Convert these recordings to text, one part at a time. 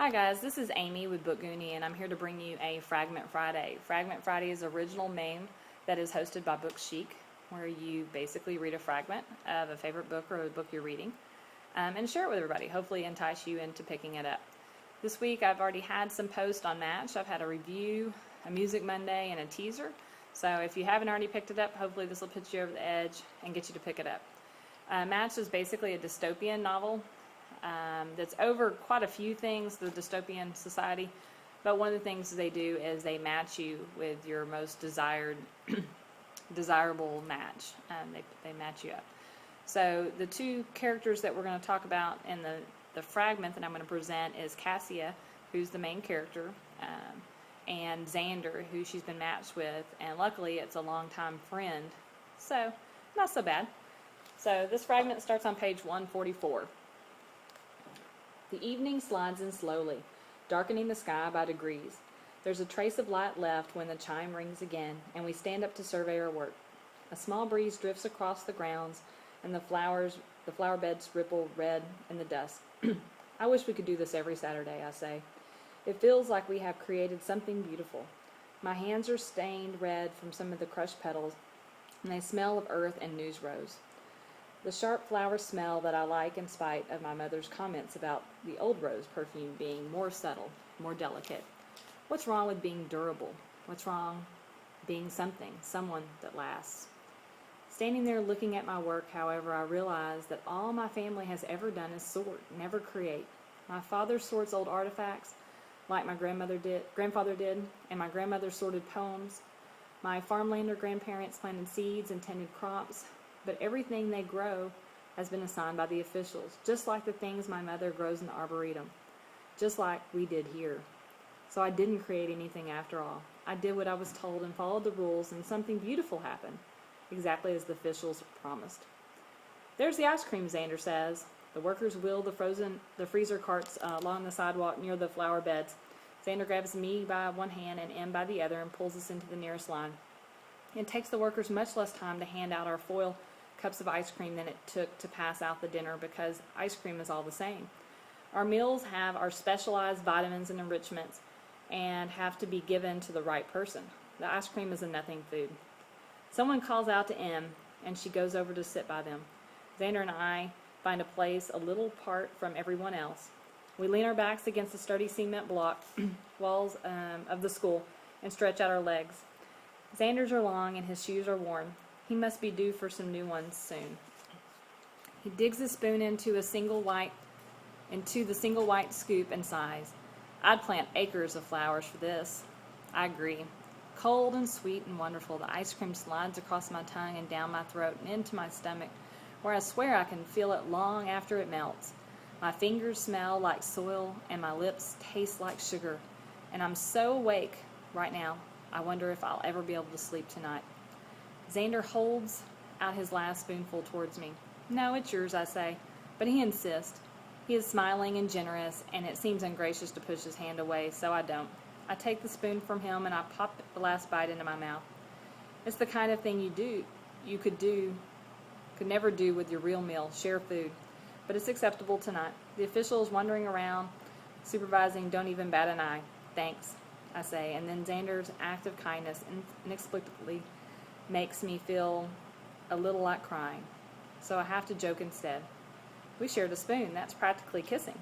Hi guys, this is Amy with Book Goonie, and I'm here to bring you a Fragment Friday. Fragment Friday is an original meme that is hosted by Book Chic, where you basically read a fragment of a favorite book or a book you're reading, and share it with everybody, hopefully entice you into picking it up. This week I've already had some posts on Match. I've had a review, a Music Monday, and a teaser. So if you haven't already picked it up, hopefully this will put you over the edge and get you to pick it up. Match is basically a dystopian novel that's over quite a few things, the dystopian society, but one of the things they do is they match you with your most desirable match. They match you up. So the two characters that we're going to talk about in the fragment that I'm going to present is Cassia, who's the main character, and Xander, who she's been matched with, and luckily it's a longtime friend, so not so bad. So this fragment starts on page 144. The evening slides in slowly, darkening the sky by degrees. There's a trace of light left when the chime rings again, and we stand up to survey our work. A small breeze drifts across the grounds, and the flower beds ripple red in the dusk. I wish we could do this every Saturday, I say. It feels like we have created something beautiful. My hands are stained red from some of the crushed petals, and they smell of earth and news rose. The sharp flower smell that I like in spite of my mother's comments about the old rose perfume being more subtle, more delicate. What's wrong with being durable? What's wrong being something, someone that lasts? Standing there looking at my work, however, I realize that all my family has ever done is sort, never create. My father sorts old artifacts, like my grandfather did, and my grandmother sorted poems. My farmlander grandparents planted seeds and tended crops. But everything they grow has been assigned by the officials, just like the things my mother grows in the arboretum, just like we did here. So I didn't create anything after all. I did what I was told and followed the rules, and something beautiful happened, exactly as the officials promised. There's the ice cream, Xander says. The workers wheel the freezer carts along the sidewalk near the flower beds. Xander grabs me by one hand and Em by the other and pulls us into the nearest line. It takes the workers much less time to hand out our foil cups of ice cream than it took to pass out the dinner, because ice cream is all the same. Our meals have our specialized vitamins and enrichments and have to be given to the right person. The ice cream is a nothing food. Someone calls out to Em, and she goes over to sit by them. Xander and I find a place a little apart from everyone else. We lean our backs against the sturdy cement block walls of the school and stretch out our legs. Xander's are long and his shoes are worn. He must be due for some new ones soon. He digs his spoon into the single white scoop and sighs. I'd plant acres of flowers for this. I agree. Cold and sweet and wonderful, the ice cream slides across my tongue and down my throat and into my stomach, where I swear I can feel it long after it melts. My fingers smell like soil and my lips taste like sugar. And I'm so awake right now, I wonder if I'll ever be able to sleep tonight. Xander holds out his last spoonful towards me. No, it's yours, I say, but he insists. He is smiling and generous, and it seems ungracious to push his hand away, so I don't. I take the spoon from him and I pop the last bite into my mouth. It's the kind of thing you could never do with your real meal, share food. But it's acceptable tonight. The officials wandering around, supervising, don't even bat an eye. Thanks, I say, and then Xander's act of kindness inexplicably makes me feel a little like crying. So I have to joke instead. We shared a spoon. That's practically kissing.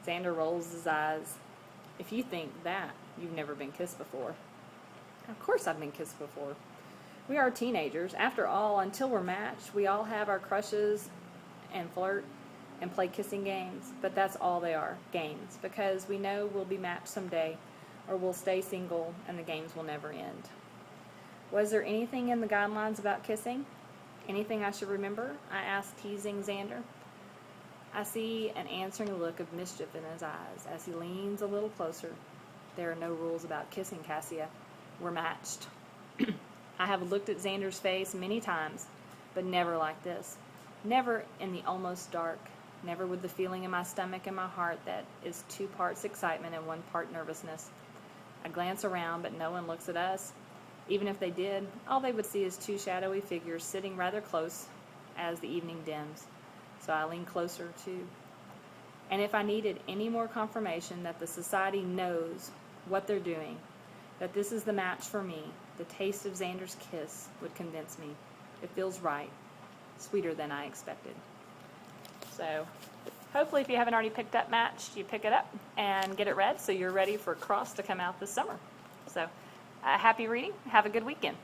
Xander rolls his eyes. If you think that, you've never been kissed before. Of course I've been kissed before. We are teenagers. After all, until we're matched, we all have our crushes and flirt and play kissing games. But that's all they are, games, because we know we'll be matched someday, or we'll stay single and the games will never end. Was there anything in the guidelines about kissing? Anything I should remember? I asked, teasing Xander. I see an answering look of mischief in his eyes as he leans a little closer. There are no rules about kissing, Cassia. We're matched. I have looked at Xander's face many times, but never like this. Never in the almost dark. Never with the feeling in my stomach and my heart that is 2 parts excitement and 1 part nervousness. I glance around, but no one looks at us. Even if they did, all they would see is 2 shadowy figures sitting rather close as the evening dims. So I lean closer too. And if I needed any more confirmation that the society knows what they're doing, that this is the match for me, the taste of Xander's kiss would convince me. It feels right, sweeter than I expected. So hopefully if you haven't already picked up Matched, you pick it up and get it read so you're ready for Cross to come out this summer. So happy reading. Have a good weekend.